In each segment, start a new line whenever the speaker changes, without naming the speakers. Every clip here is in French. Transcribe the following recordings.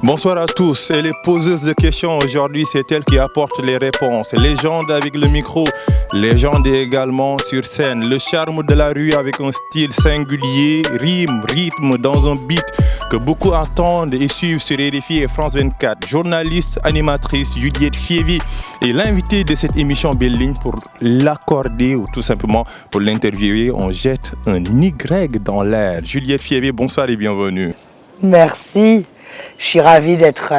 Bonsoir à tous. Et les poseuses de questions aujourd'hui, c'est elle qui apporte les réponses. Légende avec le micro, légende également sur scène. Le charme de la rue avec un style singulier, rime, rythme dans un beat que beaucoup entendent et suivent sur RFI et France 24. Journaliste, animatrice Juliette Fievi est l'invitée de cette émission Belle Ligne. Pour l'accorder ou tout simplement pour l'interviewer, on jette un Y dans l'air. Juliette Fievi, bonsoir et bienvenue.
Merci. Je suis ravie d'être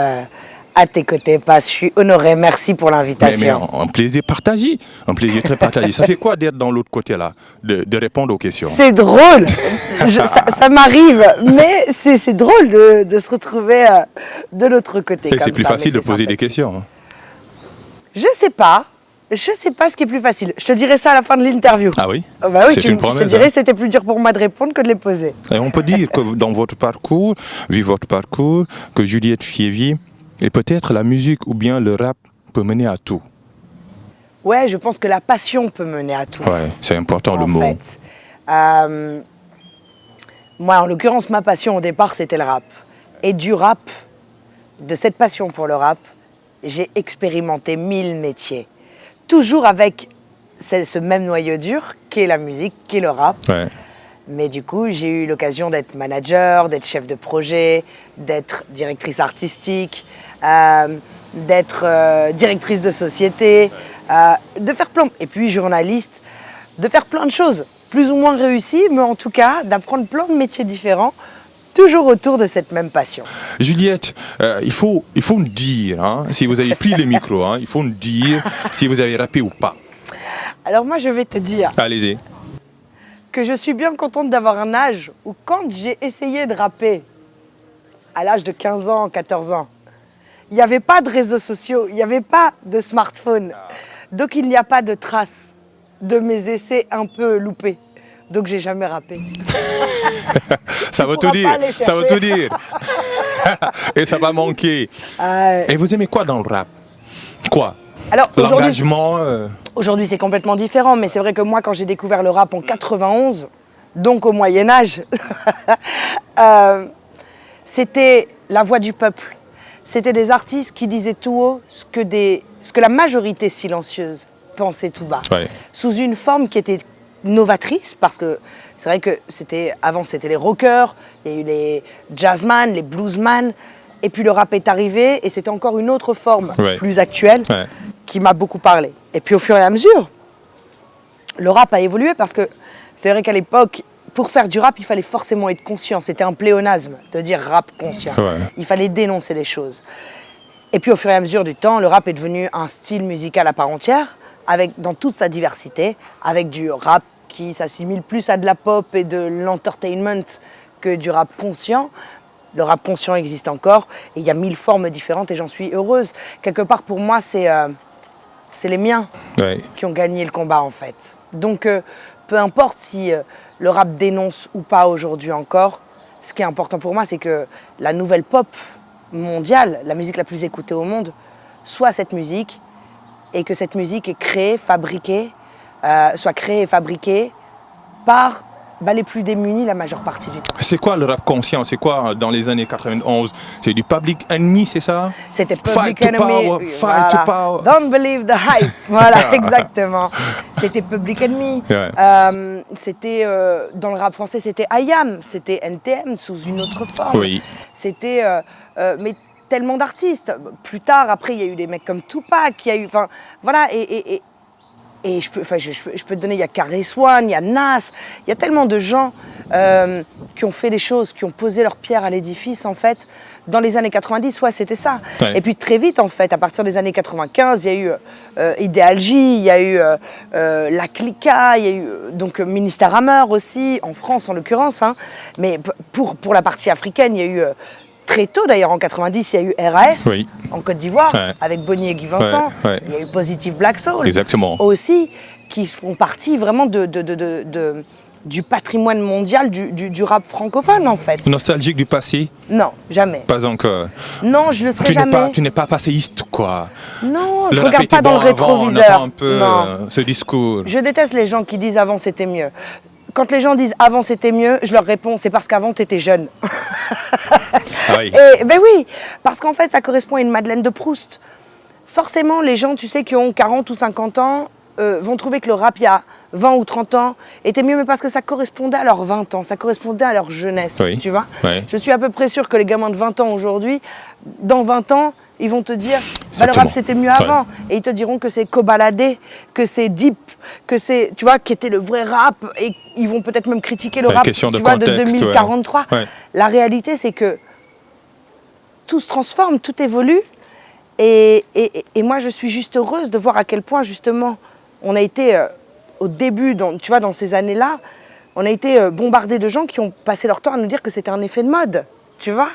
à tes côtés, Passe. Je suis honorée. Merci pour l'invitation.
Mais un plaisir partagé, un plaisir très partagé. Ça fait quoi d'être dans l'autre côté là, de répondre aux questions?
C'est drôle. Ça m'arrive, mais c'est drôle de se retrouver de l'autre côté.
Et c'est plus facile de poser des questions. Hein.
Je sais pas ce qui est plus facile. Je te dirai ça à la fin de l'interview.
Ah oui?
Bah oui,
c'est une promesse,
je te dirai que c'était plus dur pour moi de répondre que de les poser.
Et on peut dire que dans votre parcours, vu votre parcours, que Juliette Fievi, et peut-être la musique ou bien le rap peut mener à tout.
Ouais, je pense que la passion peut mener à tout.
Ouais, c'est important le mot.
En fait, moi, en l'occurrence, ma passion au départ, c'était le rap. Et du rap, de cette passion pour le rap, j'ai expérimenté 1000 métiers. Toujours avec ce même noyau dur qu'est la musique, qu'est le rap.
Ouais.
Mais du coup, j'ai eu l'occasion d'être manager, d'être chef de projet, d'être directrice artistique, d'être directrice de société, de faire plein... Et puis journaliste, de faire plein de choses, plus ou moins réussies, mais en tout cas, d'apprendre plein de métiers différents, toujours autour de cette même passion.
Juliette, il faut nous dire, hein, si vous avez pris le micro, hein, il faut nous dire si vous avez rappé ou pas.
Alors moi, je vais te dire
Allez-y.
que je suis bien contente d'avoir un âge où quand j'ai essayé de rapper, à l'âge de 15 ans, 14 ans, il n'y avait pas de réseaux sociaux, il n'y avait pas de smartphone. Donc il n'y a pas de traces de mes essais un peu loupés. Donc j'ai jamais rappé.
Ça veut tout dire, ça veut tout dire. Et ça va manquer. Et vous aimez quoi dans le rap? Quoi?
Alors
l'engagement
aujourd'hui c'est complètement différent, mais c'est vrai que moi quand j'ai découvert le rap en 91, donc au Moyen-Âge, c'était la voix du peuple. C'était des artistes qui disaient tout haut ce que la majorité silencieuse pensait tout bas.
Ouais.
Sous une forme qui était novatrice, parce que c'est vrai que avant c'était les rockers, il y a eu les jazzman, les bluesman, et puis le rap est arrivé et c'était encore une autre forme plus actuelle qui m'a beaucoup parlé. Et puis au fur et à mesure, le rap a évolué parce que c'est vrai qu'à l'époque, pour faire du rap, il fallait forcément être conscient. C'était un pléonasme de dire rap conscient. Ouais. Il fallait dénoncer les choses. Et puis au fur et à mesure du temps, le rap est devenu un style musical à part entière, dans toute sa diversité, avec du rap qui s'assimile plus à de la pop et de l'entertainment que du rap conscient. Le rap conscient existe encore et il y a 1000 formes différentes et j'en suis heureuse. Quelque part pour moi, c'est les miens qui ont gagné le combat en fait. Donc peu importe si le rap dénonce ou pas aujourd'hui encore, ce qui est important pour moi, c'est que la nouvelle pop mondiale, la musique la plus écoutée au monde, soit cette musique et que cette musique est créée, fabriquée, soit créée et fabriquée par les plus démunis la majeure partie du temps.
C'est quoi le rap conscient? C'est quoi dans les années 91? C'est du Public Enemy, c'est ça?
C'était Public Enemy. Fight to power. Don't believe the hype. Voilà, exactement. C'était Public Enemy. C'était dans le rap français, c'était IAM, c'était NTM sous une autre forme. Oui. C'était mais tellement d'artistes. Plus tard, après, il y a eu des mecs comme Tupac, il y a eu, enfin, voilà, et je peux te donner, il y a KRS-One, il y a Nas, il y a tellement de gens qui ont fait des choses, qui ont posé leur pierre à l'édifice, en fait. Dans les années 90, c'était ça. Ouais. Et puis très vite, en fait, à partir des années 95, il y a eu Idéalgie, il y a eu La Clica, il y a eu donc Ministère Hammer aussi, en France en l'occurrence. Hein. Mais pour la partie africaine, il y a eu... Très tôt d'ailleurs, en 90, il y a eu RAS en Côte d'Ivoire, avec Bonnie et Guy Vincent. Il y a eu Positive Black Soul aussi, qui font partie vraiment du patrimoine mondial du rap francophone en fait.
Nostalgique du passé?
Non, jamais.
Pas encore?
Non, je le serai jamais.
Tu n'es pas passéiste quoi?
Non, je ne regarde pas dans le rétroviseur.
On entend un peu ce discours.
Je déteste les gens qui disent avant c'était mieux. Quand les gens disent avant c'était mieux, je leur réponds c'est parce qu'avant t'étais jeune.
Ah oui.
Et ben oui, parce qu'en fait, ça correspond à une Madeleine de Proust. Forcément, les gens, tu sais, qui ont 40 ou 50 ans, vont trouver que le rap, il y a 20 ou 30 ans, était mieux, mais parce que ça correspondait à leurs 20 ans, ça correspondait à leur jeunesse,
Oui.
tu vois.
Oui.
Je suis à peu près sûre que les gamins de 20 ans aujourd'hui, dans 20 ans, ils vont te dire, bah, le
Exactement.
rap c'était mieux
Ouais.
avant. Et ils te diront que c'est Kobalade, que c'est Deep, que c'est, tu vois, qui était le vrai rap. Et ils vont peut-être même critiquer le
Ouais,
rap,
question de
tu vois, de
contexte, ouais.
2043.
Ouais.
La réalité, c'est que tout se transforme, tout évolue. Et moi, je suis juste heureuse de voir à quel point, justement, on a été, au début, tu vois, dans ces années-là, on a été bombardés de gens qui ont passé leur temps à nous dire que c'était un effet de mode, tu vois.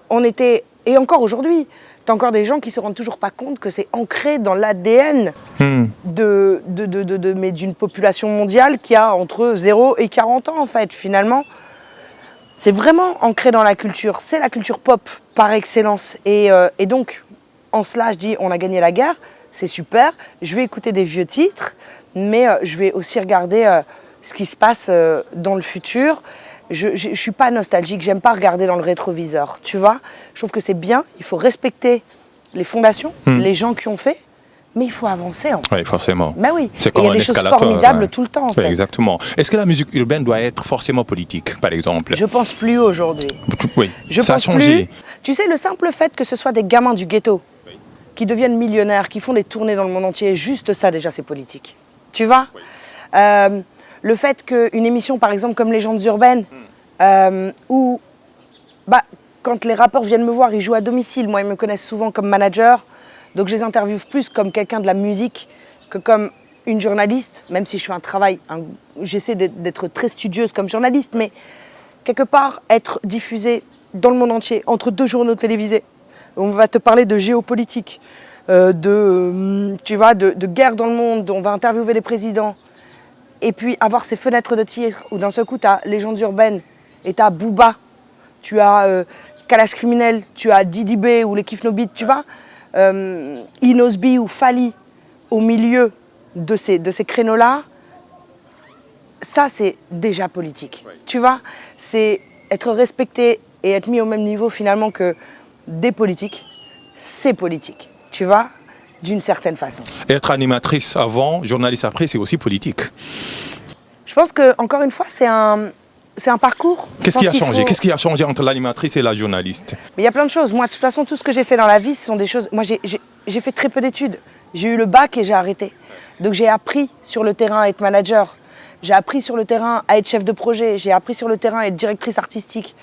On était, et encore aujourd'hui, t'as encore des gens qui se rendent toujours pas compte que c'est ancré dans l'ADN mais d'une population mondiale qui a entre 0 et 40 ans, en fait, finalement. C'est vraiment ancré dans la culture. C'est la culture pop par excellence. Et donc, en cela, je dis, on a gagné la guerre, c'est super. Je vais écouter des vieux titres, mais je vais aussi regarder ce qui se passe dans le futur. Je ne suis pas nostalgique, j'aime pas regarder dans le rétroviseur, tu vois. Je trouve que c'est bien, il faut respecter les fondations, les gens qui ont fait, mais il faut avancer, en fait.
Oui, forcément.
Ben oui,
C'est
Et
comme
il y a
un
des choses
escalator.
formidables tout le temps, en
Oui,
fait.
exactement. Est-ce que la musique urbaine doit être forcément politique, par exemple?
Je pense plus aujourd'hui.
Oui,
Je
ça a
pense
changé.
plus. Tu sais, le simple fait que ce soit des gamins du ghetto qui deviennent millionnaires, qui font des tournées dans le monde entier, juste ça déjà c'est politique. Tu vois. Le fait qu'une émission par exemple comme Légendes urbaines, où bah, quand les rappeurs viennent me voir, ils jouent à domicile, moi ils me connaissent souvent comme manager, donc je les interviewe plus comme quelqu'un de la musique que comme une journaliste, même si je fais un travail, j'essaie d'être très studieuse comme journaliste, mais quelque part être diffusée dans le monde entier, entre deux journaux télévisés. On va te parler de géopolitique, tu vois, de guerre dans le monde, on va interviewer les présidents. Et puis avoir ces fenêtres de tir où d'un seul coup tu as Légendes urbaines et tu as Booba, tu as Kalash Criminel, tu as Didi B ou les Kif No Beat, tu vois, Inosbi ou Fali au milieu de ces créneaux-là, ça c'est déjà politique. Tu vois, c'est être respecté et être mis au même niveau finalement que des politiques, c'est politique, tu vois, d'une certaine façon.
Être animatrice avant, journaliste après, c'est aussi politique.
Je pense que encore une fois, c'est un parcours.
Qu'est-ce qui a changé? Qu'est-ce qui a changé entre l'animatrice et la journaliste?
Mais il y a plein de choses. Moi, de toute façon, tout ce que j'ai fait dans la vie, ce sont des choses. Moi, j'ai fait très peu d'études. J'ai eu le bac et j'ai arrêté. Donc, j'ai appris sur le terrain à être manager. J'ai appris sur le terrain à être chef de projet. J'ai appris sur le terrain à être directrice artistique.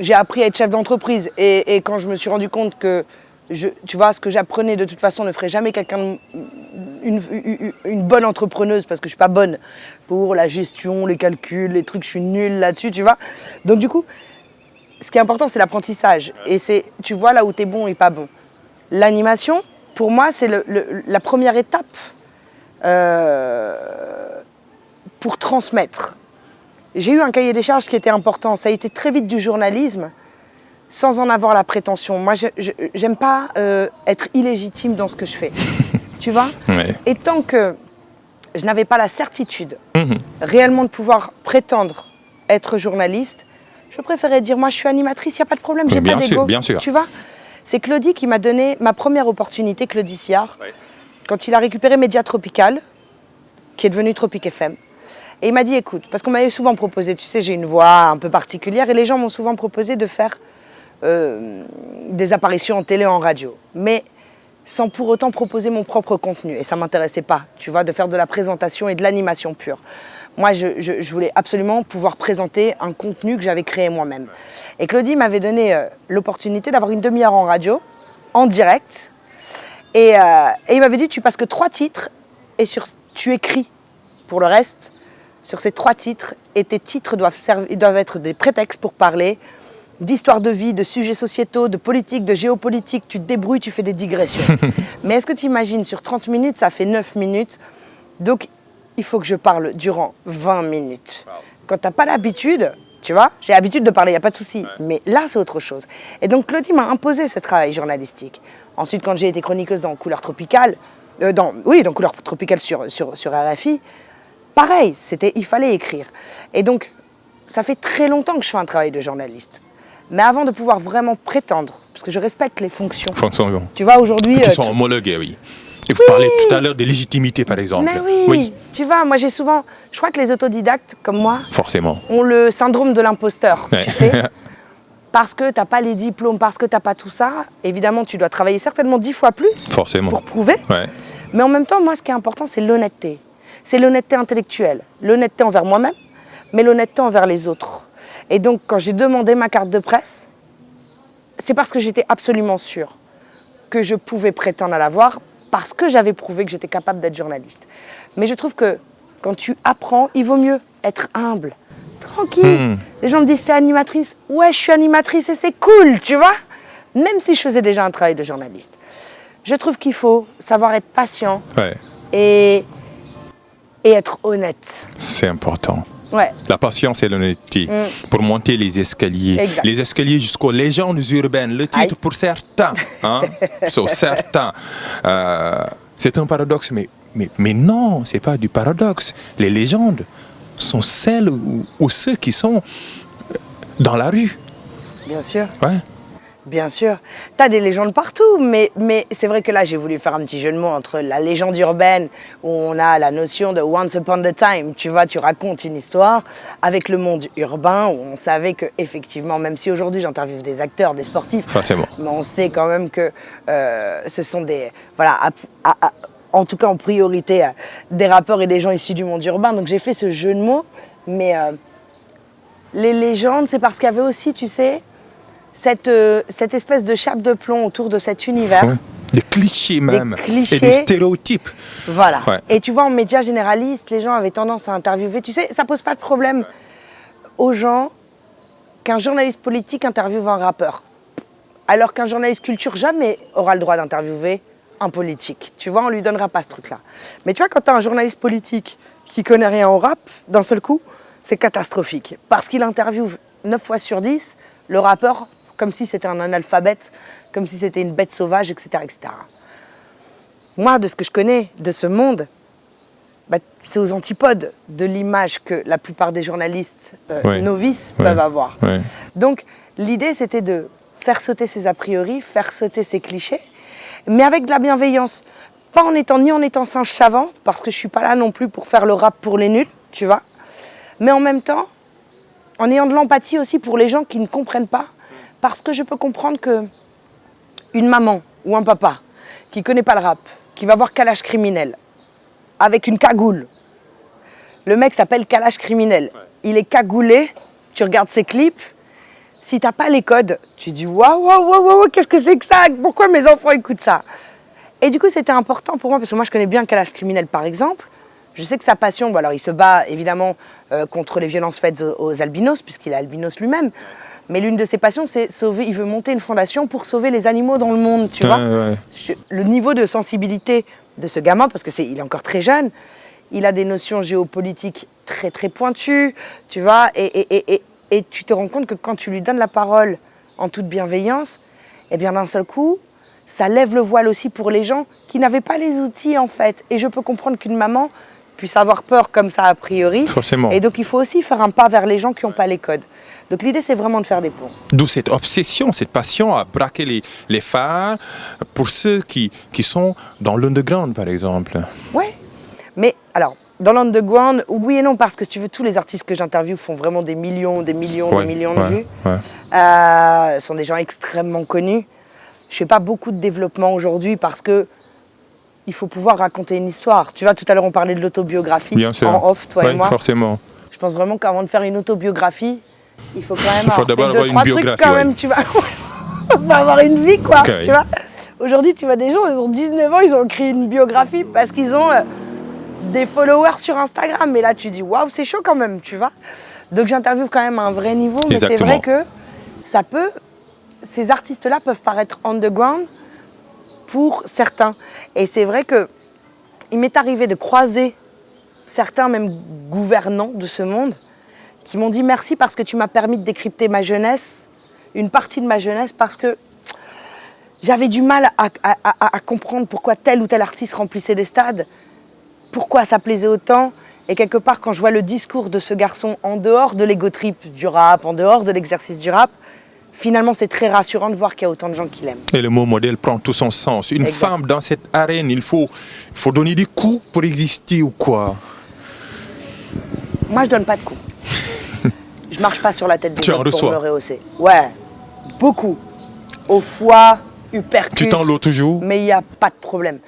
J'ai appris à être chef d'entreprise. Et quand je me suis rendu compte que, tu vois, ce que j'apprenais de toute façon ne ferait jamais quelqu'un une bonne entrepreneuse, parce que je suis pas bonne pour la gestion, les calculs, les trucs, je suis nulle là-dessus, tu vois. Donc du coup, ce qui est important, c'est l'apprentissage. Et c'est, tu vois, là où tu es bon et pas bon. L'animation, pour moi, c'est la première étape pour transmettre. J'ai eu un cahier des charges qui était important. Ça a été très vite du journalisme, sans en avoir la prétention. Moi, j'aime pas être illégitime dans ce que je fais. Tu vois.
Ouais.
Et tant que je n'avais pas la certitude réellement de pouvoir prétendre être journaliste, je préférais dire, moi, je suis animatrice, il n'y a pas de problème, j'ai pas d'ego.
Bien sûr.
Tu vois. C'est Claudie qui m'a donné ma première opportunité, Claudie Siard, quand il a récupéré Média Tropical, qui est devenu Tropic FM. Et il m'a dit, écoute, parce qu'on m'avait souvent proposé, tu sais, j'ai une voix un peu particulière, et les gens m'ont souvent proposé de faire des apparitions en télé, en radio. Mais sans pour autant proposer mon propre contenu. Et ça ne m'intéressait pas, tu vois, de faire de la présentation et de l'animation pure. Moi, je voulais absolument pouvoir présenter un contenu que j'avais créé moi-même. Et Claudie m'avait donné l'opportunité d'avoir une demi-heure en radio, en direct. Et il m'avait dit, tu passes que 3 titres et tu écris pour le reste sur ces 3 titres. Et tes titres doivent être des prétextes pour parler d'histoire de vie, de sujets sociétaux, de politique, de géopolitique. Tu te débrouilles, tu fais des digressions. Mais est-ce que tu imagines, sur 30 minutes, ça fait 9 minutes. Donc, il faut que je parle durant 20 minutes. Quand tu n'as pas l'habitude, tu vois, j'ai l'habitude de parler, il n'y a pas de souci. Mais là, c'est autre chose. Et donc, Claudie m'a imposé ce travail journalistique. Ensuite, quand j'ai été chroniqueuse dans Couleur Tropicale, dans Couleur Tropicale sur RFI, pareil, il fallait écrire. Et donc, ça fait très longtemps que je fais un travail de journaliste. Mais avant de pouvoir vraiment prétendre, parce que je respecte les fonctions.
Fonctions
Tu vois, aujourd'hui...
qui sont homologuées, oui. Et vous parlez tout à l'heure de légitimité, par exemple.
Mais oui, tu vois, moi j'ai souvent... Je crois que les autodidactes, comme moi,
forcément,
ont le syndrome de l'imposteur,
Ouais.
tu sais. Parce que tu n'as pas les diplômes, parce que tu n'as pas tout ça. Évidemment, tu dois travailler certainement 10 fois plus
forcément.
pour prouver.
Ouais.
Mais en même temps, moi, ce qui est important, c'est l'honnêteté. C'est l'honnêteté intellectuelle. L'honnêteté envers moi-même, mais l'honnêteté envers les autres. Et donc, quand j'ai demandé ma carte de presse, c'est parce que j'étais absolument sûre que je pouvais prétendre à l'avoir, parce que j'avais prouvé que j'étais capable d'être journaliste. Mais je trouve que quand tu apprends, il vaut mieux être humble, tranquille. Les gens me disent, t'es animatrice? Ouais, je suis animatrice et c'est cool, tu vois. Même si je faisais déjà un travail de journaliste. Je trouve qu'il faut savoir être patient
Ouais.
et être honnête.
C'est important.
Ouais.
La patience et l'honnêteté pour monter les escaliers.
Exact.
Les escaliers jusqu'aux légendes urbaines. Le titre
Aïe.
pour certains. Hein, sur certains. C'est un paradoxe, mais non, c'est pas du paradoxe. Les légendes sont celles ou ceux qui sont dans la rue.
Bien sûr.
Ouais.
Bien sûr. Tu as des légendes partout, mais c'est vrai que là, j'ai voulu faire un petit jeu de mots entre la légende urbaine, où on a la notion de once upon a time, tu vois, tu racontes une histoire, avec le monde urbain, où on savait qu'effectivement, même si aujourd'hui j'interviewe des acteurs, des sportifs,
Forcément.
mais on sait quand même que ce sont des... Voilà, en tout cas en priorité, des rappeurs et des gens issus du monde urbain. Donc j'ai fait ce jeu de mots, mais les légendes, c'est parce qu'il y avait aussi, tu sais... Cette espèce de chape de plomb autour de cet univers.
Ouais. Des clichés même.
clichés.
Et des stéréotypes.
Voilà.
Ouais.
Et tu vois, en médias généralistes, les gens avaient tendance à interviewer. Tu sais, ça pose pas de problème aux gens qu'un journaliste politique interviewe un rappeur. Alors qu'un journaliste culture jamais aura le droit d'interviewer un politique. Tu vois, on lui donnera pas ce truc-là. Mais tu vois, quand tu as un journaliste politique qui connaît rien au rap, d'un seul coup, c'est catastrophique. Parce qu'il interviewe 9 fois sur 10 le rappeur comme si c'était un analphabète, comme si c'était une bête sauvage, etc., etc. Moi, de ce que je connais de ce monde, bah, c'est aux antipodes de l'image que la plupart des journalistes novices peuvent avoir.
Ouais.
Donc, l'idée, c'était de faire sauter ces a priori, faire sauter ces clichés, mais avec de la bienveillance. Pas ni en étant singe savant, parce que je suis pas là non plus pour faire le rap pour les nuls, tu vois, mais en même temps, en ayant de l'empathie aussi pour les gens qui ne comprennent pas, parce que je peux comprendre que une maman ou un papa qui connaît pas le rap, qui va voir Kalash Criminel avec une cagoule, le mec s'appelle Kalash Criminel, il est cagoulé, tu regardes ses clips, si t'as pas les codes, tu dis waouh, qu'est-ce que c'est que ça? Pourquoi mes enfants écoutent ça? Et du coup, c'était important pour moi, parce que moi je connais bien Kalash Criminel par exemple. Je sais que sa passion, bon, alors il se bat évidemment contre les violences faites aux albinos, puisqu'il est albinos lui-même. Mais l'une de ses passions, c'est sauver. Il veut monter une fondation pour sauver les animaux dans le monde, tu vois.
Ouais.
Le niveau de sensibilité de ce gamin, parce il est encore très jeune, il a des notions géopolitiques très très pointues, tu vois. Et tu te rends compte que quand tu lui donnes la parole en toute bienveillance, eh bien d'un seul coup, ça lève le voile aussi pour les gens qui n'avaient pas les outils en fait. Et je peux comprendre qu'une maman puisse avoir peur comme ça a priori.
Forcément.
Et donc il faut aussi faire un pas vers les gens qui n'ont pas les codes. Donc l'idée, c'est vraiment de faire des ponts.
D'où cette obsession, cette passion à braquer les phares pour ceux qui sont dans l'underground, par exemple.
Oui, mais alors, dans l'underground, oui et non, parce que si tu veux, tous les artistes que j'interviewe font vraiment des millions de vues. Ce sont des gens extrêmement connus. Je ne fais pas beaucoup de développement aujourd'hui parce que il faut pouvoir raconter une histoire. Tu vois, tout à l'heure, on parlait de l'autobiographie en off, toi et moi.
Forcément.
Je pense vraiment qu'avant de faire une autobiographie, il faut quand même
d'abord avoir une biographie.
Quand même, tu vois. On va avoir une vie, quoi. Okay. Tu vois. Aujourd'hui, tu vois des gens, ils ont 19 ans, ils ont écrit une biographie parce qu'ils ont des followers sur Instagram. Et là, tu dis, waouh, c'est chaud quand même, tu vois. Donc, j'interviewe quand même à un vrai niveau. Mais c'est vrai que ces artistes-là peuvent paraître underground pour certains. Et c'est vrai que il m'est arrivé de croiser certains, même gouvernants de ce monde, qui m'ont dit merci parce que tu m'as permis de décrypter ma jeunesse, une partie de ma jeunesse, parce que j'avais du mal à comprendre pourquoi tel ou tel artiste remplissait des stades, pourquoi ça plaisait autant. Et quelque part, quand je vois le discours de ce garçon en dehors de l'ego trip du rap, en dehors de l'exercice du rap, finalement, c'est très rassurant de voir qu'il y a autant de gens qui l'aiment.
Et le mot modèle prend tout son sens. Une
Exact.
femme dans cette arène, il faut donner des coups pour exister ou quoi?
Moi, je donne pas de coups. Je marche pas sur la tête des
Tu en
autres pour
reçois?
me rehausser. Ouais, beaucoup. Au foie, uppercut.
Tu t'en l'eau toujours?
Mais il n'y a pas de problème.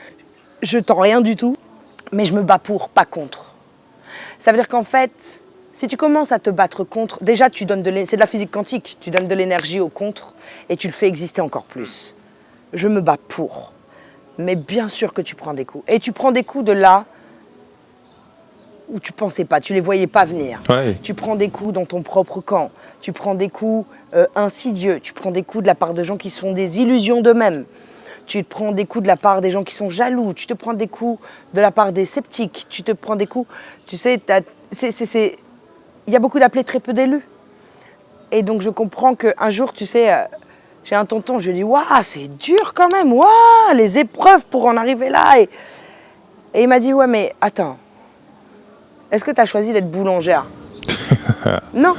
Je tends rien du tout, mais je me bats pour, pas contre. Ça veut dire qu'en fait, si tu commences à te battre contre, déjà tu donnes c'est de la physique quantique, tu donnes de l'énergie au contre et tu le fais exister encore plus. Je me bats pour. Mais bien sûr que tu prends des coups. Et tu prends des coups de là où tu pensais pas, tu les voyais pas venir.
Ouais.
Tu prends des coups dans ton propre camp, tu prends des coups insidieux, tu prends des coups de la part de gens qui se font des illusions d'eux-mêmes, tu te prends des coups de la part des gens qui sont jaloux, tu te prends des coups de la part des sceptiques, tu te prends des coups, tu sais, il y a beaucoup d'appelés, très peu d'élus. Et donc je comprends qu'un jour, tu sais, j'ai un tonton, je lui dis « Waouh, c'est dur quand même, waouh, les épreuves pour en arriver là !» Et il m'a dit « Ouais, mais attends, est-ce que tu as choisi d'être boulangère ?» Non.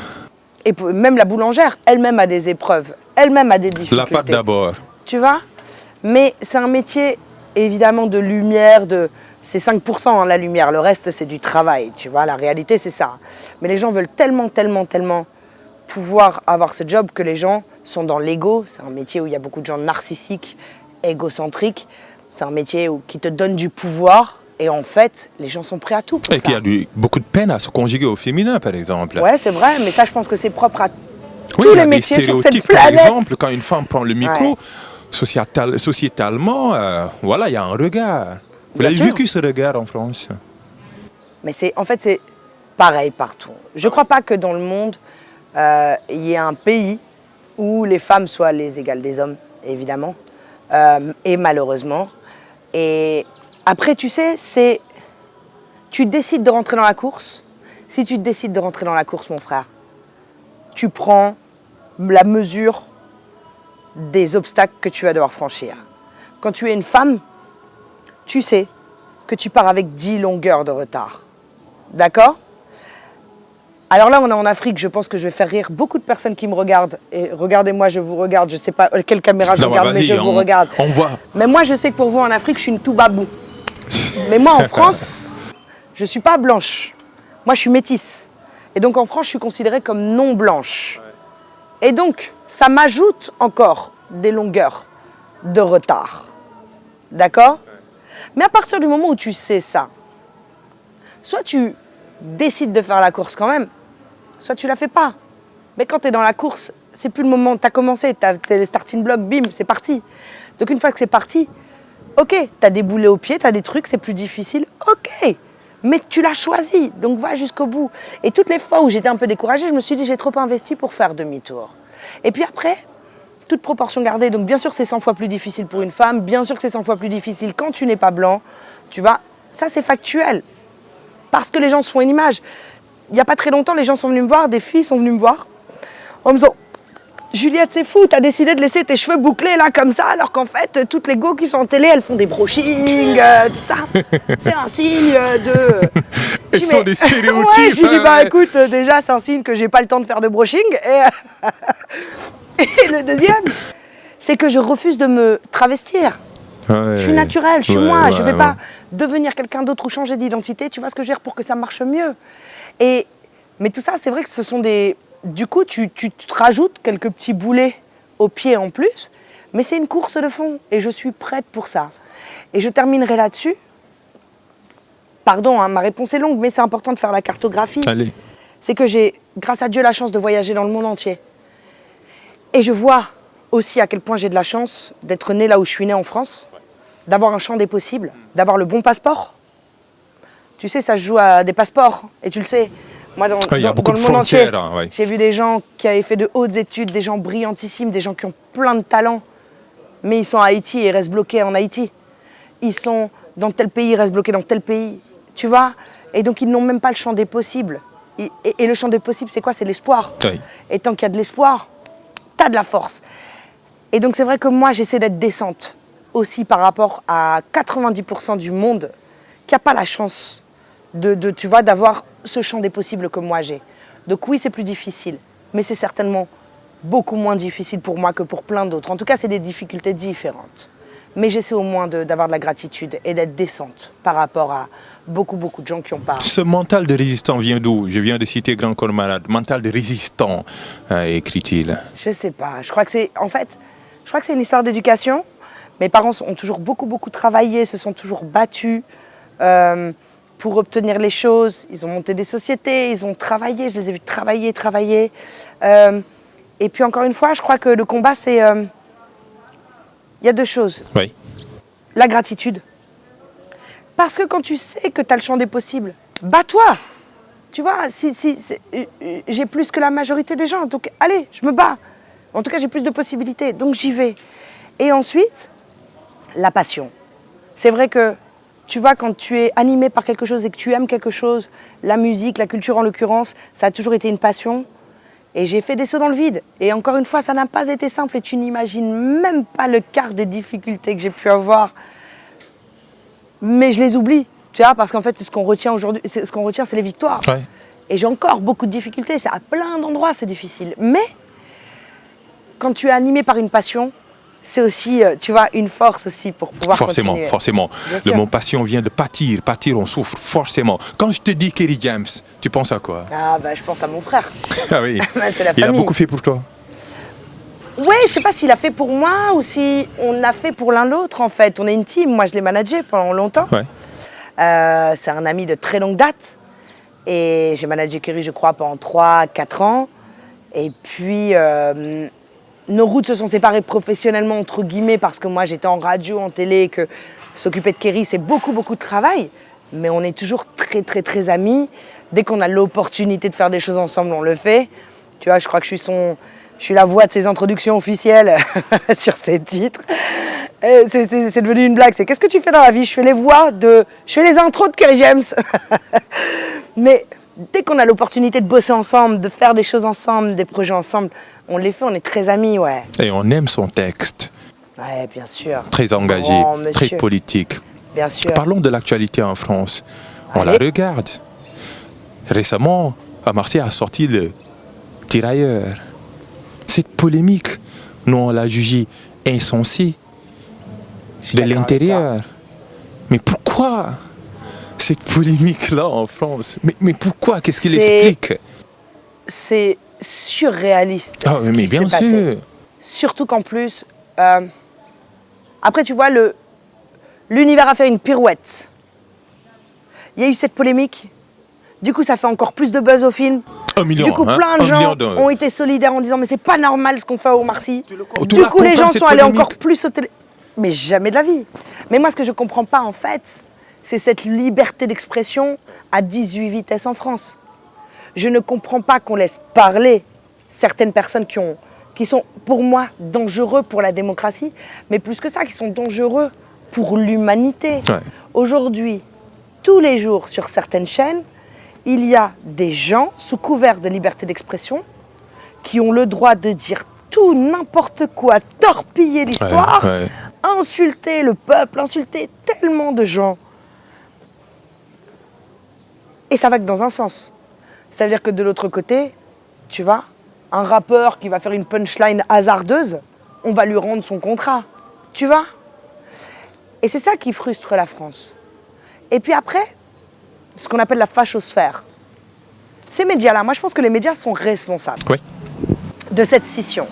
Et même la boulangère, elle-même a des épreuves, elle-même a des difficultés.
La pâte d'abord.
Tu vois? Mais c'est un métier, évidemment, de lumière, c'est 5% hein, la lumière, le reste c'est du travail, tu vois, la réalité c'est ça. Mais les gens veulent tellement pouvoir avoir ce job que les gens sont dans l'ego. C'est un métier où il y a beaucoup de gens narcissiques, égocentriques. C'est un métier qui te donne du pouvoir. Et en fait, les gens sont prêts à tout pour ça.
Et qu'il y a beaucoup de peine à se conjuguer au féminin, par exemple.
Ouais, c'est vrai, mais ça, je pense que c'est propre à
Oui,
tous
il y
les
a des
métiers sur cette
stéréotypes, par
planète.
exemple, quand une femme prend le micro,
Ouais.
sociétalement, voilà, il y a un regard. Vous
Bien
l'avez
sûr.
vécu, ce regard, en France?
Mais en fait, c'est pareil partout. Je ne crois pas que dans le monde, il y ait un pays où les femmes soient les égales des hommes, évidemment, et malheureusement. Et après, tu sais, tu décides de rentrer dans la course. Si tu décides de rentrer dans la course, mon frère, tu prends la mesure des obstacles que tu vas devoir franchir. Quand tu es une femme, tu sais que tu pars avec 10 longueurs de retard. D'accord? Alors là, on est en Afrique, je pense que je vais faire rire beaucoup de personnes qui me regardent. Et regardez-moi, je vous regarde, je ne sais pas quelle caméra je
Non,
regarde, mais
vas-y,
je vous regarde.
On voit.
Mais moi, je sais que pour vous, en Afrique, je suis une toubabou. Mais moi, en France, je ne suis pas blanche. Moi, je suis métisse. Et donc, en France, je suis considérée comme non blanche. Et donc, ça m'ajoute encore des longueurs de retard. D'accord? Mais à partir du moment où tu sais ça, soit tu décides de faire la course quand même, soit tu la fais pas. Mais quand tu es dans la course, c'est plus le moment. Tu as commencé, tu as fait le starting block, bim, c'est parti. Donc une fois que c'est parti, ok, tu as des boulets aux pieds, tu as des trucs, c'est plus difficile, ok. Mais tu l'as choisi, donc va jusqu'au bout. Et toutes les fois où j'étais un peu découragée, je me suis dit j'ai trop investi pour faire demi-tour. Et puis après, toute proportion gardée, donc bien sûr c'est 100 fois plus difficile pour une femme, bien sûr que c'est 100 fois plus difficile quand tu n'es pas blanc, tu vois, ça c'est factuel. Parce que les gens se font une image. Il n'y a pas très longtemps, les gens sont venus me voir, des filles sont venues me voir, en me disant « Juliette, c'est fou, t'as décidé de laisser tes cheveux bouclés là comme ça, alors qu'en fait, toutes les go qui sont en télé, elles font des brushings, tout ça. C'est un signe de... »
Ils sont des stéréotypes.
Ouais, je lui dis, bah
hein.
écoute, déjà c'est un signe que j'ai pas le temps de faire de brushing. Et le deuxième, c'est que je refuse de me travestir.
Ouais.
Je suis naturelle, je suis
Ouais,
moi,
ouais,
je vais
ouais.
pas devenir quelqu'un d'autre ou changer d'identité, tu vois ce que je veux dire, pour que ça marche mieux. Mais tout ça, c'est vrai que ce sont des... Du coup, tu te rajoutes quelques petits boulets aux pieds en plus, mais c'est une course de fond et je suis prête pour ça. Et je terminerai là-dessus. Pardon, hein, ma réponse est longue, mais c'est important de faire la cartographie.
Allez.
C'est que j'ai, grâce à Dieu, la chance de voyager dans le monde entier. Et je vois aussi à quel point j'ai de la chance d'être née là où je suis née en France, d'avoir un champ des possibles, d'avoir le bon passeport. Tu sais, ça se joue à des passeports, et tu le sais. Moi,
Il y a beaucoup
dans
de
le monde entier,
frontières, hein, ouais.
j'ai vu des gens qui avaient fait de hautes études, des gens brillantissimes, des gens qui ont plein de talent, mais ils sont à Haïti et ils restent bloqués en Haïti. Ils sont dans tel pays, ils restent bloqués dans tel pays. Tu vois? Et donc, ils n'ont même pas le champ des possibles. Et le champ des possibles, c'est quoi? C'est l'espoir.
Oui.
Et tant qu'il y a de l'espoir, tu as de la force. Et donc, c'est vrai que moi, j'essaie d'être décente aussi par rapport à 90% du monde qui n'a pas la chance tu vois, d'avoir ce champ des possibles que moi j'ai. Donc oui, c'est plus difficile, mais c'est certainement beaucoup moins difficile pour moi que pour plein d'autres. En tout cas, c'est des difficultés différentes. Mais j'essaie au moins d'avoir de la gratitude et d'être décente par rapport à beaucoup de gens qui ont pas.
Ce mental de résistant vient d'où? Je viens de citer Grand Corps Malade. Mental de résistant, écrit-il.
Je sais pas. Je crois que c'est une histoire d'éducation. Mes parents ont toujours beaucoup travaillé, se sont toujours battus pour obtenir les choses. Ils ont monté des sociétés, ils ont travaillé. Je les ai vus travailler. Et puis encore une fois, je crois que le combat, c'est... Il y a deux choses.
Oui.
La gratitude. Parce que quand tu sais que tu as le champ des possibles, bats-toi. Tu vois, j'ai plus que la majorité des gens. Donc allez, je me bats. En tout cas, j'ai plus de possibilités. Donc j'y vais. Et ensuite, la passion. C'est vrai que, tu vois, quand tu es animé par quelque chose et que tu aimes quelque chose, la musique, la culture en l'occurrence, ça a toujours été une passion. Et j'ai fait des sauts dans le vide. Et encore une fois, ça n'a pas été simple. Et tu n'imagines même pas le quart des difficultés que j'ai pu avoir. Mais je les oublie, tu vois, parce qu'en fait, ce qu'on retient aujourd'hui, c'est les victoires.
Ouais.
Et j'ai encore beaucoup de difficultés. C'est à plein d'endroits, c'est difficile. Mais quand tu es animé par une passion, c'est aussi, tu vois, une force aussi pour pouvoir continuer.
Forcément. Le mot passion vient de pâtir. Pâtir, on souffre, forcément. Quand je te dis Kerry James, tu penses à quoi?
Ah bah, je pense à mon frère.
Ah oui.
C'est la
Il a
famille.
beaucoup fait pour toi.
Ouais, je sais pas s'il a fait pour moi ou si on a fait pour l'un l'autre, en fait. On est une team. Moi, je l'ai managé pendant longtemps.
Ouais.
C'est un ami de très longue date. Et j'ai managé Kerry, je crois, pendant 3-4 ans. Et puis... nos routes se sont séparées professionnellement, entre guillemets, parce que moi j'étais en radio, en télé, que s'occuper de Kerry c'est beaucoup de travail. Mais on est toujours très amis. Dès qu'on a l'opportunité de faire des choses ensemble, on le fait. Tu vois, je crois que je suis la voix de ses introductions officielles sur ses titres. C'est devenu une blague. C'est qu'est-ce que tu fais dans la vie? Je fais les intros de Kerry James. Mais dès qu'on a l'opportunité de bosser ensemble, de faire des choses ensemble, des projets ensemble, on les fait, on est très amis, ouais.
Et on aime son texte.
Ouais, bien sûr.
Très engagé, très politique.
Bien sûr.
Parlons de l'actualité en France. On
Allez.
la regarde. Récemment, à Marseille a sorti le Tirailleur. Cette polémique, nous on l'a jugée insensée de l'intérieur. Mais pourquoi cette polémique-là en France? Mais pourquoi? Qu'est-ce qu'il explique?
C'est surréaliste.
Ah,
ce
mais
qui
bien
s'est passé.
sûr.
Surtout qu'en plus, après tu vois, l'univers a fait une pirouette. Il y a eu cette polémique. Du coup, ça fait encore plus de buzz au film.
1 million.
Du coup, plein de gens ont été solidaires en disant mais c'est pas normal ce qu'on fait à Omar Sy. Du coup, les gens sont allés encore plus au télé. Mais jamais de la vie. Mais moi, ce que je comprends pas en fait, c'est cette liberté d'expression à 18 vitesses en France. Je ne comprends pas qu'on laisse parler certaines personnes qui sont, pour moi, dangereux pour la démocratie, mais plus que ça, qui sont dangereux pour l'humanité.
Ouais.
Aujourd'hui, tous les jours, sur certaines chaînes, il y a des gens, sous couvert de liberté d'expression, qui ont le droit de dire tout, n'importe quoi, torpiller l'histoire, insulter le peuple, insulter tellement de gens. Et ça va que dans un sens. Ça veut dire que de l'autre côté, tu vois, un rappeur qui va faire une punchline hasardeuse, on va lui rendre son contrat. Tu vois? Et c'est ça qui frustre la France. Et puis après, ce qu'on appelle la fachosphère. Ces médias-là, moi je pense que les médias sont responsables de cette scission,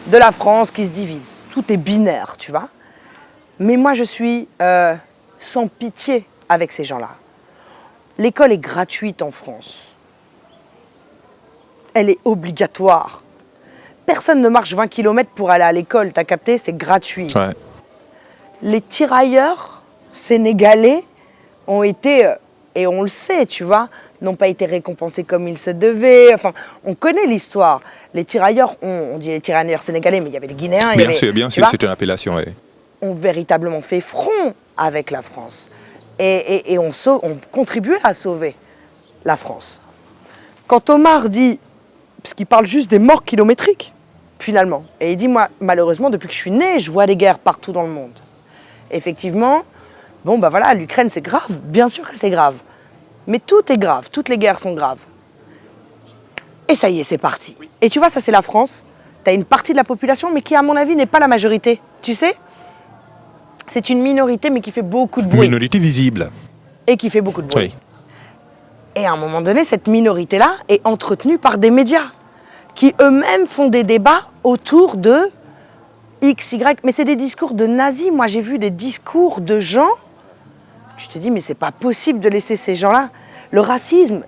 de la France qui se divise. Tout est binaire, tu vois. Mais moi je suis sans pitié avec ces gens-là. L'école est gratuite en France. Elle est obligatoire. Personne ne marche 20 km pour aller à l'école, t'as capté, c'est gratuit.
Ouais.
Les tirailleurs sénégalais ont été, et on le sait, tu vois, n'ont pas été récompensés comme il se devait. Enfin, on connaît l'histoire. Les tirailleurs, on dit les tirailleurs sénégalais, mais il y avait les Guinéens.
Bien sûr, c'est une appellation. Ouais.
Ont véritablement fait front avec la France. Et on contribuait à sauver la France. Quand Omar dit, parce qu'il parle juste des morts kilométriques, finalement, et il dit, moi, malheureusement, depuis que je suis né, je vois des guerres partout dans le monde. Effectivement, bon, bah voilà, l'Ukraine, c'est grave, bien sûr que c'est grave. Mais tout est grave, toutes les guerres sont graves. Et ça y est, c'est parti. Et tu vois, ça, c'est la France. tu as une partie de la population, mais qui, à mon avis, n'est pas la majorité. Tu sais, c'est une minorité, mais qui fait beaucoup de bruit.
Minorité visible.
Et qui fait beaucoup de bruit.
Oui.
Et à un moment donné, cette minorité-là est entretenue par des médias qui eux-mêmes font des débats autour de X, Y. Mais c'est des discours de nazis. Moi, j'ai vu des discours de gens. Tu te dis, mais c'est pas possible de laisser ces gens-là. Le racisme,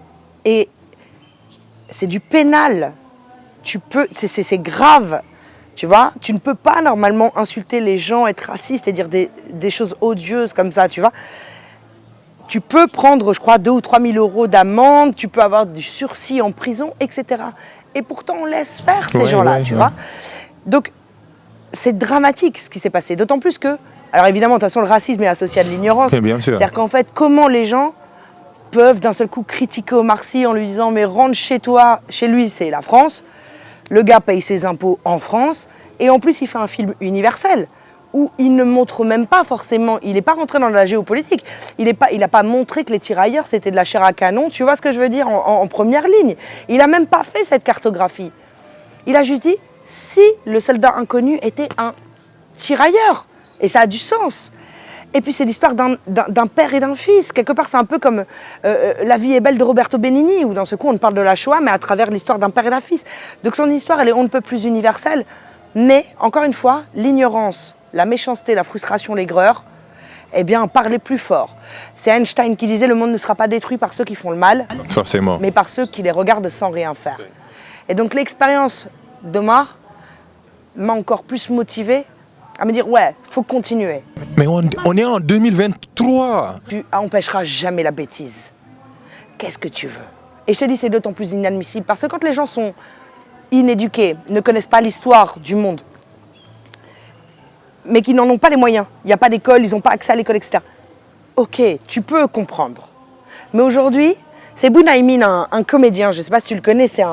c'est du pénal. C'est grave. Tu vois, tu ne peux pas normalement insulter les gens, être raciste et dire des choses odieuses comme ça, tu vois. Tu peux prendre, je crois, 2 ou 3 000 euros d'amende, tu peux avoir du sursis en prison, etc. Et pourtant, on laisse faire ces gens-là, tu vois. Donc, c'est dramatique ce qui s'est passé. D'autant plus que, alors évidemment, de toute façon, le racisme est associé à de l'ignorance.
Bien sûr.
C'est-à-dire qu'en fait, comment les gens peuvent d'un seul coup critiquer Omar Sy en lui disant « mais rentre chez toi », chez lui, c'est la France. Le gars paye ses impôts en France. Et en plus, il fait un film universel où il ne montre même pas forcément, il n'est pas rentré dans la géopolitique, il n'a pas montré que les tirailleurs c'était de la chair à canon, tu vois ce que je veux dire, en première ligne. Il n'a même pas fait cette cartographie. Il a juste dit, si le soldat inconnu était un tirailleur, et ça a du sens. Et puis c'est l'histoire d'un père et d'un fils, quelque part c'est un peu comme La vie est belle de Roberto Benigni, où dans ce coup on parle de la Shoah, mais à travers l'histoire d'un père et d'un fils. Donc son histoire elle est on ne peut plus universelle, mais encore une fois, l'ignorance, la méchanceté, la frustration, l'aigreur, eh bien, parlez plus fort. C'est Einstein qui disait « Le monde ne sera pas détruit par ceux qui font le mal,
Forcément.
mais par ceux qui les regardent sans rien faire. » Et donc l'expérience d'Omar m'a encore plus motivée à me dire « Ouais, faut continuer.
Mais on est en 2023.
Tu empêcheras jamais la bêtise. Qu'est-ce que tu veux ?» Et je te dis, c'est d'autant plus inadmissible parce que quand les gens sont inéduqués, ne connaissent pas l'histoire du monde, mais qui n'en ont pas les moyens. Il n'y a pas d'école, ils n'ont pas accès à l'école, etc. Ok, tu peux comprendre. Mais aujourd'hui, c'est Bounaïmin, un comédien, je ne sais pas si tu le connais, c'est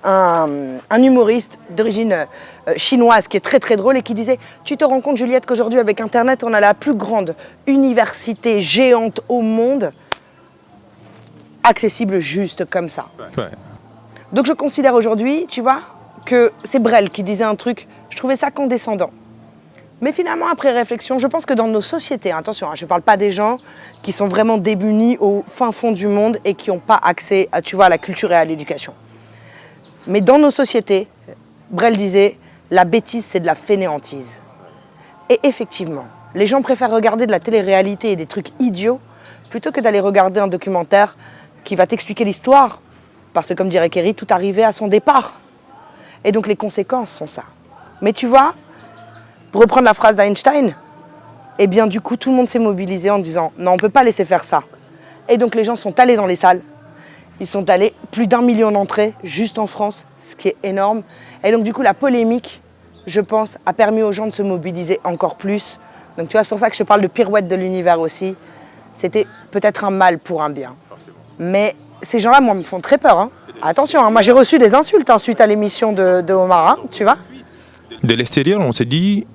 un humoriste d'origine chinoise qui est très très drôle et qui disait « Tu te rends compte, Juliette, qu'aujourd'hui avec Internet, on a la plus grande université géante au monde, accessible juste comme ça.
Ouais. »
Donc je considère aujourd'hui, tu vois, que c'est Brel qui disait un truc, je trouvais ça condescendant. Mais finalement, après réflexion, je pense que dans nos sociétés, attention, je ne parle pas des gens qui sont vraiment démunis au fin fond du monde et qui n'ont pas accès à, tu vois, à la culture et à l'éducation. Mais dans nos sociétés, Brel disait, la bêtise, c'est de la fainéantise. Et effectivement, les gens préfèrent regarder de la télé-réalité et des trucs idiots plutôt que d'aller regarder un documentaire qui va t'expliquer l'histoire. Parce que, comme dirait Kerry, tout arrivait à son départ. Et donc, les conséquences sont ça. Mais tu vois, pour reprendre la phrase d'Einstein, eh bien, du coup, tout le monde s'est mobilisé en disant « Non, on ne peut pas laisser faire ça ». Et donc, les gens sont allés dans les salles. Ils sont allés, plus d'1 million d'entrées, juste en France, ce qui est énorme. Et donc, du coup, la polémique, je pense, a permis aux gens de se mobiliser encore plus. Donc, tu vois, c'est pour ça que je te parle de pirouette de l'univers aussi. C'était peut-être un mal pour un bien. Mais ces gens-là, moi, me font très peur. Hein. Attention, hein, moi, j'ai reçu des insultes suite à l'émission de Omar, hein, tu vois.
De l'extérieur, on s'est dit,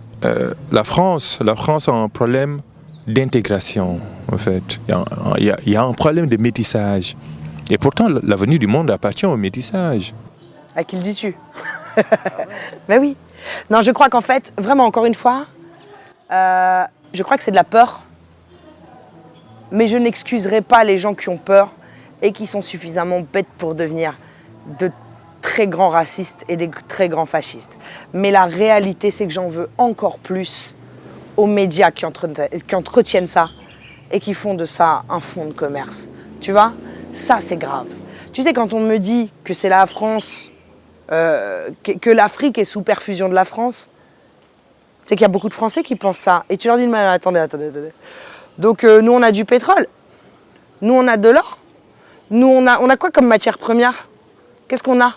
la France a un problème d'intégration, en fait. Il y a un problème de métissage. Et pourtant, l'avenir du monde appartient au métissage.
À qui le dis-tu? Ben oui. Non, je crois qu'en fait, vraiment, encore une fois, je crois que c'est de la peur. Mais je n'excuserai pas les gens qui ont peur et qui sont suffisamment bêtes pour devenir de très grands racistes et des très grands fascistes. Mais la réalité, c'est que j'en veux encore plus aux médias qui entretiennent ça et qui font de ça un fonds de commerce. Tu vois? Ça, c'est grave. Tu sais, quand on me dit que c'est la France, que l'Afrique est sous perfusion de la France, c'est qu'il y a beaucoup de Français qui pensent ça. Et tu leur dis, mais attendez. Donc, nous, on a du pétrole. Nous, on a de l'or. Nous, on a quoi comme matière première? Qu'est-ce qu'on a?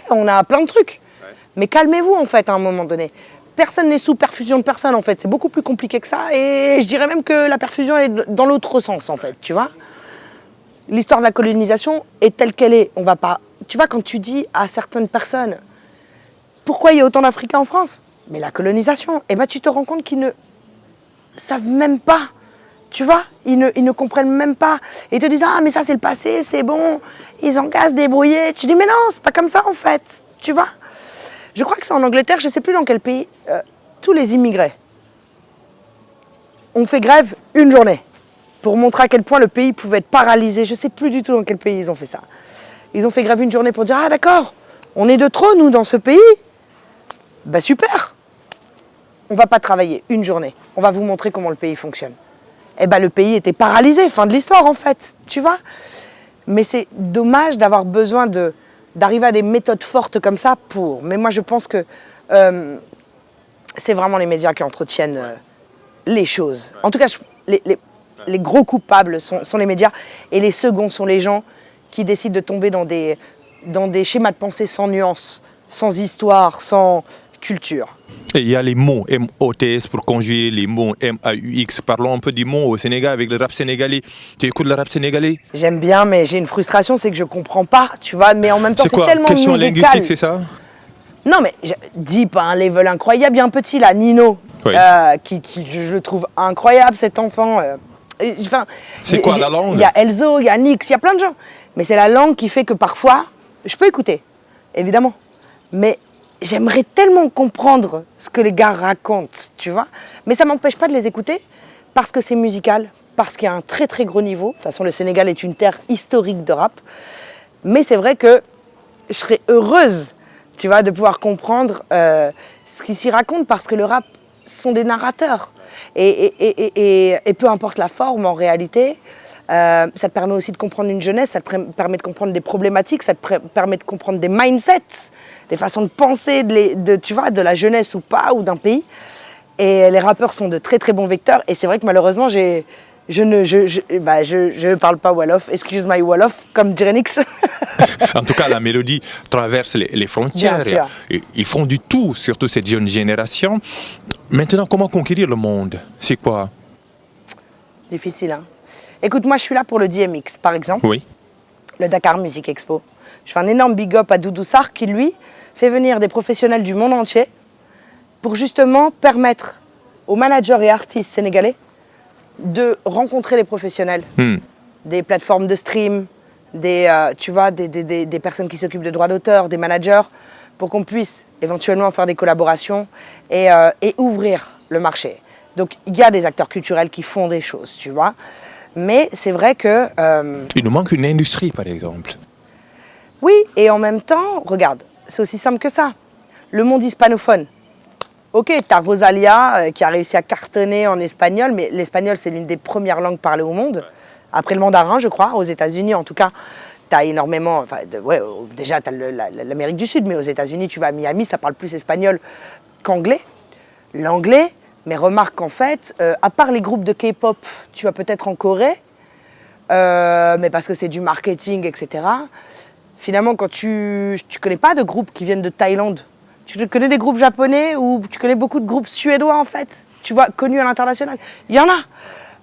On a plein de trucs. Ouais. Mais calmez-vous, en fait, à un moment donné. Personne n'est sous perfusion de personne, en fait. C'est beaucoup plus compliqué que ça. Et je dirais même que la perfusion est dans l'autre sens, en fait. Tu vois? L'histoire de la colonisation est telle qu'elle est. On va pas... Tu vois, quand tu dis à certaines personnes pourquoi il y a autant d'Africains en France? Mais la colonisation, eh ben, tu te rends compte qu'ils ne savent même pas. Tu vois, ils ne comprennent même pas. Et ils te disent, ah, mais ça, c'est le passé, c'est bon. Ils ont qu'à se débrouiller. Tu dis, mais non, c'est pas comme ça, en fait. Tu vois? Je crois que c'est en Angleterre, je ne sais plus dans quel pays, tous les immigrés ont fait grève une journée pour montrer à quel point le pays pouvait être paralysé. Je ne sais plus du tout dans quel pays ils ont fait ça. Ils ont fait grève une journée pour dire « Ah d'accord, on est de trop nous dans ce pays. Ben super, on ne va pas travailler une journée. On va vous montrer comment le pays fonctionne. » Eh ben le pays était paralysé, fin de l'histoire en fait, tu vois. Mais c'est dommage d'avoir besoin d'arriver à des méthodes fortes comme ça pour. Mais moi je pense que c'est vraiment les médias qui entretiennent les choses. En tout cas, les gros coupables sont les médias et les seconds sont les gens qui décident de tomber dans des schémas de pensée sans nuance, sans histoire, sans culture.
Et il y a les mots M-O-T-S pour conjuguer les mots M-A-U-X. Parlons un peu du mot au Sénégal avec le rap sénégalais. Tu écoutes le rap sénégalais?
J'aime bien, mais j'ai une frustration, c'est que je comprends pas, tu vois. Mais en même temps, c'est tellement
question
musical.
linguistique, c'est ça?
Non, mais Deep, un level incroyable. Il y a un petit là, Nino,
oui.
qui je le trouve incroyable, cet enfant. Enfin,
c'est quoi la langue?
Il y a Elzo, il y a Nix, il y a plein de gens. Mais c'est la langue qui fait que parfois, je peux écouter, évidemment. Mais j'aimerais tellement comprendre ce que les gars racontent, tu vois. Mais ça ne m'empêche pas de les écouter parce que c'est musical, parce qu'il y a un très très gros niveau. De toute façon, le Sénégal est une terre historique de rap. Mais c'est vrai que je serais heureuse, tu vois, de pouvoir comprendre ce qu'ils s'y racontent parce que le rap sont des narrateurs. Et peu importe la forme, en réalité, ça te permet aussi de comprendre une jeunesse, ça te permet de comprendre des problématiques, ça te permet de comprendre des mindsets, des façons de penser, tu vois, de la jeunesse ou pas, ou d'un pays. Et les rappeurs sont de très très bons vecteurs. Et c'est vrai que malheureusement, je parle pas Wolof, excuse my Wolof, comme dirait Nix.
En tout cas, la mélodie traverse les frontières. Ils font du tout, surtout cette jeune génération. Maintenant, comment conquérir le monde? C'est quoi?
Difficile, hein. Écoute, moi, je suis là pour le DMX, par exemple.
Oui.
Le Dakar Music Expo. Je fais un énorme big up à Doudou Sarr qui, lui, fait venir des professionnels du monde entier pour justement permettre aux managers et artistes sénégalais de rencontrer les professionnels. Des plateformes de stream, des personnes qui s'occupent de droits d'auteur, des managers, pour qu'on puisse éventuellement faire des collaborations et ouvrir le marché. Donc, il y a des acteurs culturels qui font des choses, tu vois. Mais c'est vrai que...
il nous manque une industrie, par exemple.
Oui, et en même temps, regarde, c'est aussi simple que ça. Le monde hispanophone. Ok, t'as Rosalia qui a réussi à cartonner en espagnol, mais l'espagnol, c'est l'une des premières langues parlées au monde. Après le mandarin, je crois, aux États-Unis, en tout cas, t'as énormément... déjà, t'as l'Amérique du Sud, mais aux États-Unis, tu vas à Miami, ça parle plus espagnol qu'anglais. L'anglais... Mais remarque qu'en fait, à part les groupes de K-pop, tu vas peut-être en Corée, mais parce que c'est du marketing, etc. Finalement, quand tu connais pas de groupes qui viennent de Thaïlande, tu connais des groupes japonais ou tu connais beaucoup de groupes suédois, en fait, tu vois, connus à l'international. Il y en a,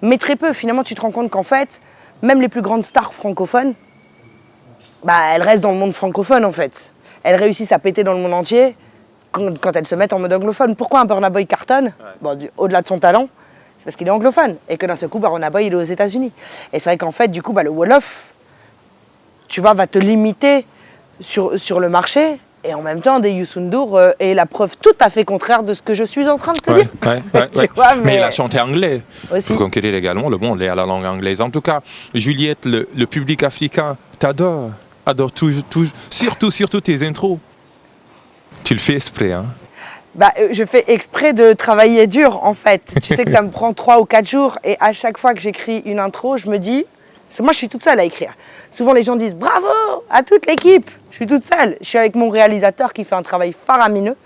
mais très peu. Finalement, tu te rends compte qu'en fait, même les plus grandes stars francophones, elles restent dans le monde francophone, en fait. Elles réussissent à péter dans le monde entier. Quand elles se mettent en mode anglophone. Pourquoi un Burna Boy cartonne? Au-delà de son talent, c'est parce qu'il est anglophone. Et que d'un seul coup, Burna Boy, il est aux États-Unis. Et c'est vrai qu'en fait, du coup, le Wolof, tu vois, va te limiter sur le marché. Et en même temps, des Youssou N'Dour est la preuve tout à fait contraire de ce que je suis en train de te dire.
Mais il a chanté anglais.
Aussi.
Pour conquérir également le monde et à la langue anglaise. En tout cas, Juliette, le public africain t'adore. Adore surtout tes intros. Tu le fais exprès, hein?
Je fais exprès de travailler dur, en fait. Tu sais que ça me prend 3 ou 4 jours. Et à chaque fois que j'écris une intro, je me dis... Moi, je suis toute seule à écrire. Souvent, les gens disent « Bravo à toute l'équipe !» Je suis toute seule. Je suis avec mon réalisateur qui fait un travail faramineux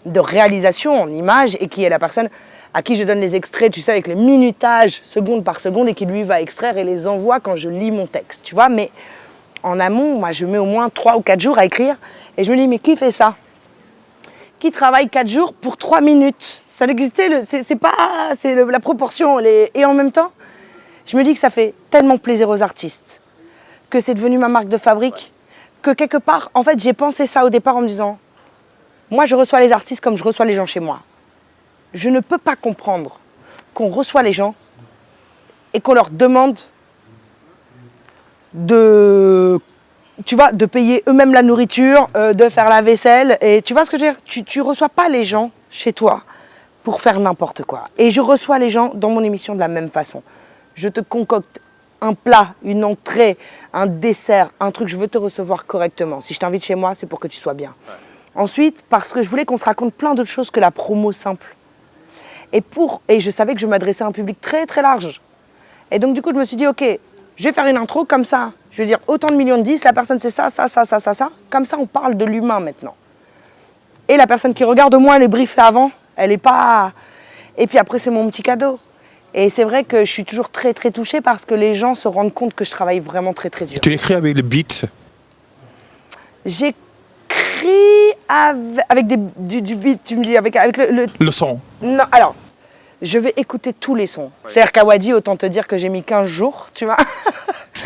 de réalisation en images et qui est la personne à qui je donne les extraits, tu sais, avec les minutages, seconde par seconde, et qui, lui, va extraire et les envoie quand je lis mon texte, tu vois. Mais en amont, moi, je mets au moins 3 ou 4 jours à écrire. Et je me dis « Mais qui fait ça ? Qui travaille 4 jours pour 3 minutes. Ça n'existait, c'est la proportion. Et en même temps, je me dis que ça fait tellement plaisir aux artistes, que c'est devenu ma marque de fabrique, que quelque part, en fait, j'ai pensé ça au départ en me disant, moi, je reçois les artistes comme je reçois les gens chez moi. Je ne peux pas comprendre qu'on reçoit les gens et qu'on leur demande de tu vois, de payer eux-mêmes la nourriture, de faire la vaisselle. Et tu vois ce que je veux dire? Tu reçois pas les gens chez toi pour faire n'importe quoi. Et je reçois les gens dans mon émission de la même façon. Je te concocte un plat, une entrée, un dessert, un truc, je veux te recevoir correctement. Si je t'invite chez moi, c'est pour que tu sois bien. Ouais. Ensuite, parce que je voulais qu'on se raconte plein d'autres choses que la promo simple. Et je savais que je m'adressais à un public très très large. Et donc du coup, je me suis dit, ok, je vais faire une intro comme ça. Je vais dire autant de millions de 10, la personne c'est ça, ça, ça, ça, ça, ça. Comme ça, on parle de l'humain maintenant. Et la personne qui regarde, au moins, elle est briefée avant. Elle n'est pas... Et puis après, c'est mon petit cadeau. Et c'est vrai que je suis toujours très très touchée parce que les gens se rendent compte que je travaille vraiment très très dur.
Tu écris avec le beat?
J'écris avec du beat, tu me dis, avec
le son?
Non, alors, je vais écouter tous les sons. Oui. C'est-à-dire qu'à Wadi, autant te dire que j'ai mis 15 jours, tu vois.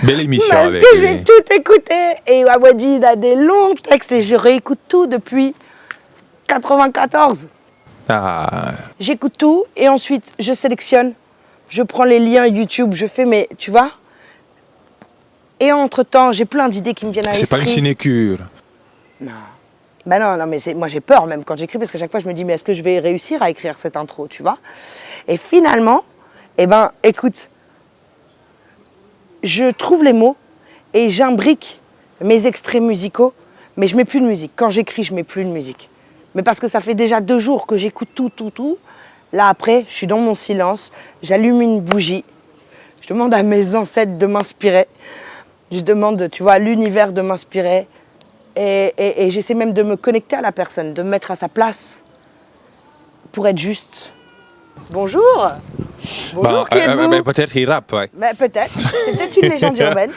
Belle émission
parce
avec
que j'ai tout écouté. Et à Wadi, il a des longs textes et je réécoute tout depuis 94.
Ah.
J'écoute tout et ensuite, je sélectionne. Je prends les liens YouTube, je fais mes... Tu vois? Et entre-temps, j'ai plein d'idées qui me viennent à l'esprit.
C'est pas une sinécure.
Non. Ben non, mais moi j'ai peur même quand j'écris parce qu'à chaque fois je me dis mais est-ce que je vais réussir à écrire cette intro, tu vois? Et finalement, écoute, je trouve les mots et j'imbrique mes extraits musicaux, mais je mets plus de musique. Quand j'écris, je mets plus de musique. Mais parce que ça fait déjà 2 jours que j'écoute tout. Là, après, je suis dans mon silence, j'allume une bougie, je demande à mes ancêtres de m'inspirer, je demande, tu vois, à l'univers de m'inspirer et j'essaie même de me connecter à la personne, de me mettre à sa place pour être juste. Bonjour. Bonjour, qui êtes-vous?
Peut-être qu'il rappe, ouais.
Peut-être, c'est peut-être une légende urbaine.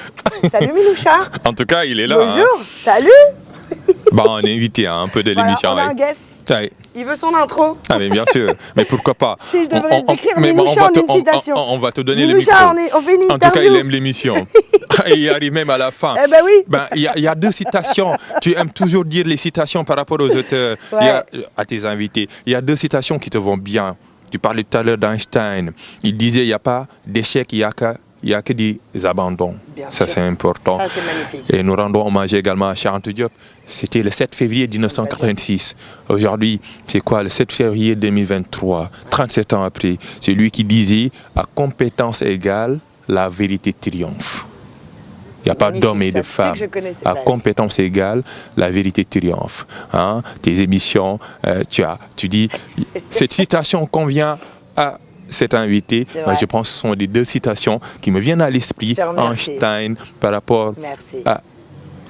Salut Miloucha.
En tout cas, il est là.
Bonjour, salut.
On est invité à un peu de l'émission.
On a un guest.
Ouais.
Il veut son intro.
Ah mais bien sûr, mais pourquoi pas?
Si je devrais décrire Miloucha en une citation.
On va te donner
Miloucha,
le micro.
on fait une interview.
En tout cas, il aime l'émission. Et il arrive même à la fin.
Eh ben oui.
Il y a 2 citations. Tu aimes toujours dire les citations par rapport aux auteurs,
ouais.
à tes invités. Il y a 2 citations qui te vont bien. Tu parlais tout à l'heure d'Einstein. Il disait, il n'y a pas d'échec, il n'y a que des abandons.
Bien
ça, c'est important.
Ça, c'est magnifique.
Et nous rendons hommage également à Cheikh Anta Diop. C'était le 7 février 1986. Aujourd'hui, c'est quoi? Le 7 février 2023, 37 ans après. C'est lui qui disait, à compétence égale, la vérité triomphe. Il n'y a pas d'hommes et de femmes. À compétence égale, la vérité triomphe. Hein? Tes émissions, tu dis, cette citation convient à cet invité. Moi, je pense que ce sont les 2 citations qui me viennent à l'esprit. Einstein par rapport à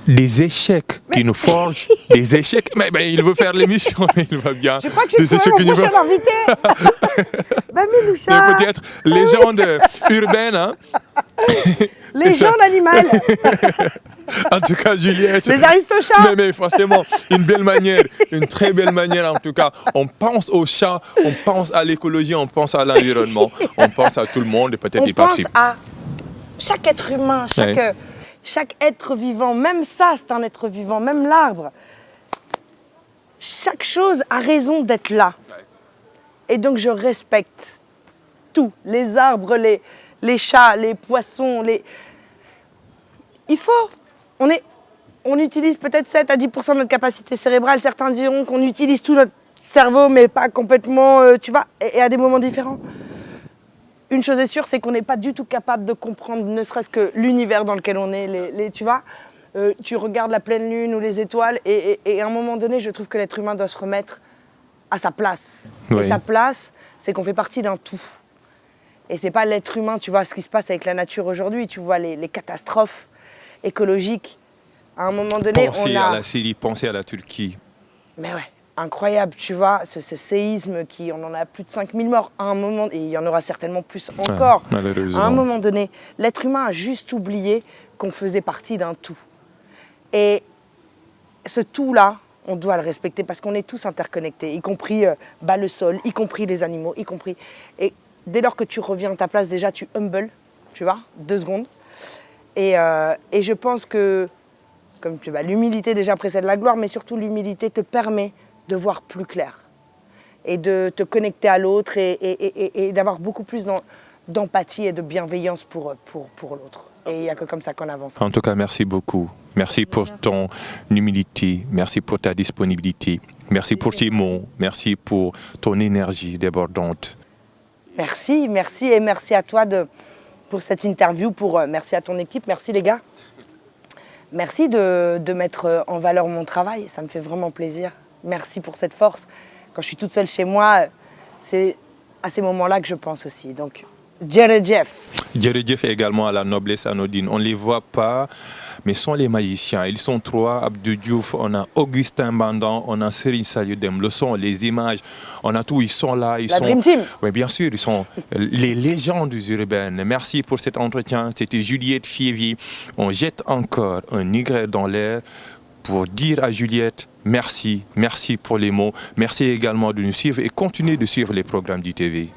des échecs qui nous forgent, des échecs. Mais il veut faire l'émission, il va bien.
Je crois que je serai mon prochain invité. Miloucha.
Peut-être légende urbaine. Hein?
Légende animale.
En tout cas, Juliette.
Les aristochats.
Mais forcément, une belle manière, une très belle manière en tout cas. On pense aux chats, on pense à l'écologie, on pense à l'environnement, on pense à tout le monde et peut-être y participer.
On pense à chaque être humain, chaque être vivant, même ça c'est un être vivant, même l'arbre. Chaque chose a raison d'être là. Et donc je respecte tout, les arbres, les chats, les poissons, Il faut, on utilise peut-être 7 à 10% de notre capacité cérébrale. Certains diront qu'on utilise tout notre cerveau, mais pas complètement, tu vois, et à des moments différents. Une chose est sûre, c'est qu'on n'est pas du tout capable de comprendre, ne serait-ce que l'univers dans lequel on est, tu vois. Tu regardes la pleine lune ou les étoiles, et à un moment donné, je trouve que l'être humain doit se remettre à sa place. Oui. Et sa place, c'est qu'on fait partie d'un tout. Et c'est pas l'être humain, tu vois, ce qui se passe avec la nature aujourd'hui, tu vois, les catastrophes écologiques. À un moment donné,
pensez à la Syrie, pensez à la Turquie.
Mais ouais, incroyable, tu vois, ce séisme on en a plus de 5000 morts à un moment, et il y en aura certainement plus encore.
Malheureusement.
À un moment donné, l'être humain a juste oublié qu'on faisait partie d'un tout. Et ce tout-là, on doit le respecter parce qu'on est tous interconnectés, y compris le sol, y compris les animaux, y compris... Et dès lors que tu reviens à ta place, déjà, tu humbles, tu vois, 2 secondes. Et je pense que, comme tu vois, l'humilité déjà précède la gloire, mais surtout l'humilité te permet de voir plus clair et de te connecter à l'autre et d'avoir beaucoup plus d'empathie et de bienveillance pour l'autre. Et il n'y a que comme ça qu'on avance.
En tout cas, merci beaucoup. Merci pour ton humilité, merci pour ta disponibilité, merci pour tes mots, merci pour ton énergie débordante.
Merci, merci et merci à toi pour cette interview, merci à ton équipe, merci les gars. Merci de mettre en valeur mon travail, ça me fait vraiment plaisir. Merci pour cette force. Quand je suis toute seule chez moi, c'est à ces moments-là que je pense aussi. Donc, Djeredjef.
Djeredjef est également à la noblesse anodine. On ne les voit pas, mais sont les magiciens. Ils sont trois, Abdou Diouf, on a Augustin Bandan, on a Serigne Saliou Dème. Le son, les images, on a tout, ils sont là.
La Dream Team.
Oui, bien sûr, ils sont les légendes urbaines. Merci pour cet entretien. C'était Juliette Fievier. On jette encore un Y dans l'air pour dire à Juliette, merci, merci pour les mots. Merci également de nous suivre et continuer de suivre les programmes d'ITV.